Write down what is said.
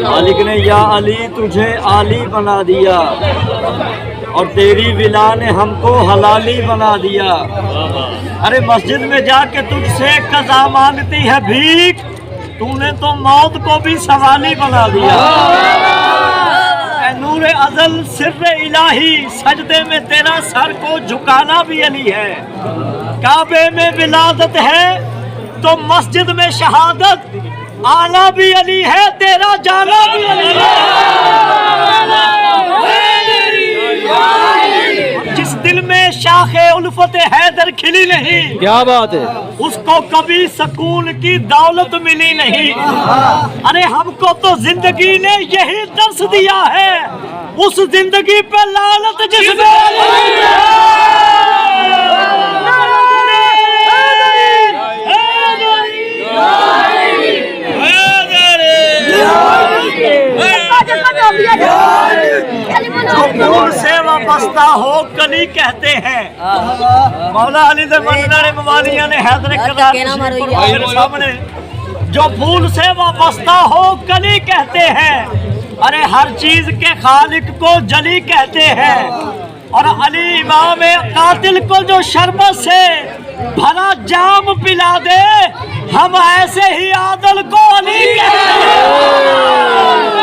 मालिक ने या अली तुझे आली बना दिया और तेरी विला ने हमको हलाली बना दिया। अरे मस्जिद में जाके तुझसे कज़ा मांगती है भीख, तूने तो मौत को भी सवाली बना दिया। नूर अज़ल सिर्र इलाही, सजदे में तेरा सर को झुकाना भी अली है। काबे में विलादत है तो मस्जिद में शहादत, आना भी अली है तेरा जाना भी अली है। जिस दिल में शाखे उल्फत हैदर खिली नहीं, क्या बात है, उसको कभी सुकून की दौलत मिली नहीं। अरे हमको तो जिंदगी ने यही दर्श दिया है, उस जिंदगी पे लानत जिसमें फूल से वाबस्ता हो कली कहते हैं। मौला अली दे मंजर मवालिया ने हैदर मेरे सामने, जो फूल से वाबस्ता हो कली कहते हैं। अरे हर चीज के खालिक को जली कहते हैं। और अली इमाम कातिल को जो शरबत से भरा जाम पिला दे, हम ऐसे ही आदल को अली कहते हैं।